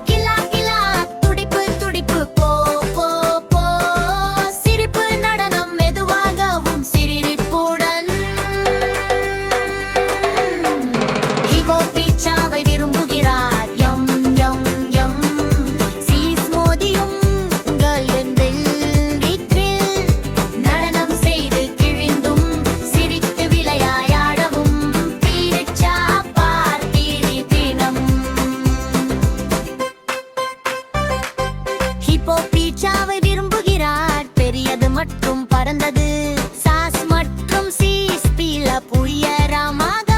கிலா கிலா துடிப்பு துடிப்பு போ போ போ சிரிப்பு நடனம் மெதுவாகவும் சிரிப்புடன் ஹிபோ பீட்சாவை விரும்புகிறார் யம் யம் யம் சீஸ் மோதியும் உங்கள் வீட்டில் நடனம் செய்து கிழிந்தும் சிரித்து விளையாடவும் பீட்சா பார்ட்டி தினம் ஹிப்போ பீட்சாவை விரும்புகிறார் பெரியது மற்றும் பரந்தது சாஸ் மற்றும் சீஸ் பீல உயரமாக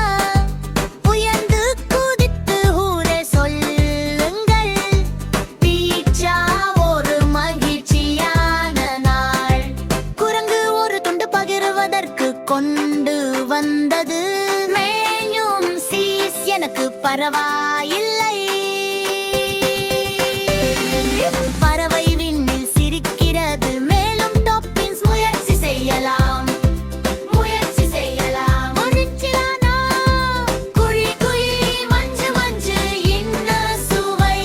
உயர்ந்து குதித்து ஊரே சொல்லுங்கள் பீட்சா ஒரு மகிழ்ச்சியான நாள் குரங்கு ஒரு துண்டு பகிர்வதற்கு கொண்டு வந்தது மேயும் சீஸ் எனக்கு பரவாயில்லை பறவை விண்ணில் சிரிக்கிறது மேலும் டாப்பிங்ஸ் முயற்சி செய்யலாம் மகிழ்ச்சியானா குழி குழி மஞ்சு மஞ்சு என்ன சுவை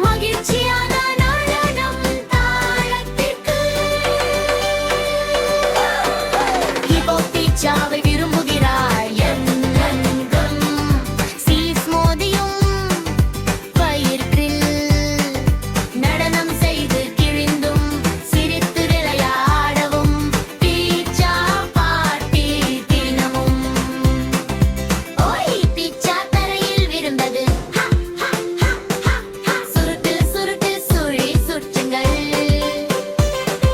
மகிழ்ச்சியான நடனம் தாளத்திற்கு ஹிப்போ பீட்சாவை விரும்புகிறார் எண்ணென்றும் சீஸ் மோதியும் ஃபயர் கிரில் நடனம் செய்து கிழிந்தும் சிரித்து விளையாடவும் பீட்சா பார்ட்டி தினமும் ஓய் பீட்சா தரையில் விழுந்தது ஹா, ஹா, ஹா, ஹா, ஹா. சுருட்டு சுருட்டு சுழி சுற்றுங்கள்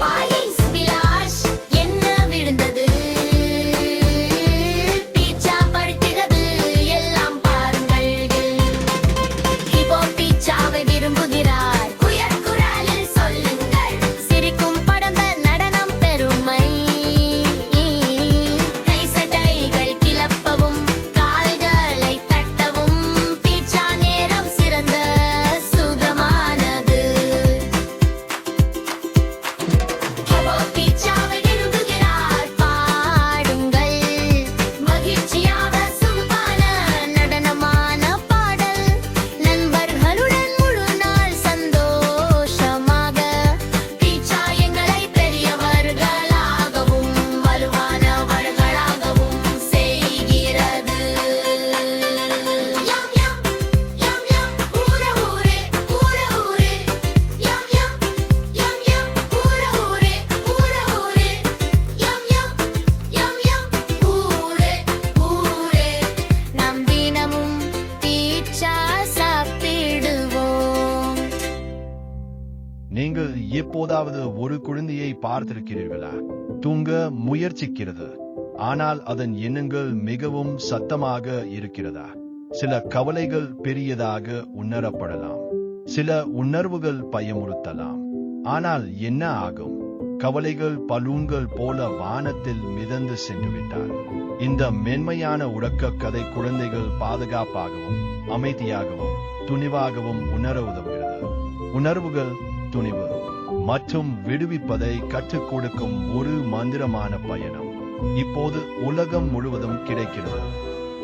பாலிஸ் விலாஷ் என்ன விழுந்தது பீட்சா படுத்துகிறது எல்லாம் பாருங்கள் ஹிப்போ பீட்சாவை விரும்புகிறார் உயர் குரலில் சொல்லுங்கள் சிரிக்கும் படந்த நடனம் பெருமை கைசட்டைகள் கிளப்பவும் கால்களை தட்டவும் பீட்சா நேரம் சிறந்த சுகமானது ஹிப்போ பீட்சாவை விரும்புகிறார் பாடுங்கள் மகிழ்ச்சியாக சுகமான நடனமான பாடல் நண்பர்களுடன் முழு நாள் சந்தோஷமாக பீட்சா எங்களை பெரியவர்களாகவும் வலுவானவர்களாகவும் செய்கிறது யம் யம் யம் யம் ஊரே ஊரே ஊரே ஊரே யம் யம் யம் யம் ஊரே ஊரே ஊரே ஊரே யம் யம் யம் யம் ஊரே ஊரே நாம் தினமும் பீட்சா சாப்பிடுவோம் நீங்கள் எப்போதாவது ஒரு குழந்தையை பார்த்திருக்கிறீர்களா? தூங்க முயற்சிக்கிறது, ஆனால் அதன் எண்ணங்கள் மிகவும் சத்தமாக இருக்கிறதா? சில கவலைகள் பெரியதாக உணரப்படலாம், சில உணர்வுகள் பயமுறுத்தலாம். ஆனால் என்ன ஆகும்? கவலைகள் பலூன்கள் போல வானத்தில் மிதந்து சென்று விட்டால் இந்த மென்மையான உறக்க கதை குழந்தைகள் பாதுகாப்பாகவும் அமைதியாகவும் துணிவாகவும் உணர உதவுகிறது. உணர்வுகள் துணிவு மற்றும் விடுவிப்பதை கற்றுக் கொடுக்கும் ஒரு மந்திரமான பயணம் இப்போது உலகம் முழுவதும் கிடைக்கிறது.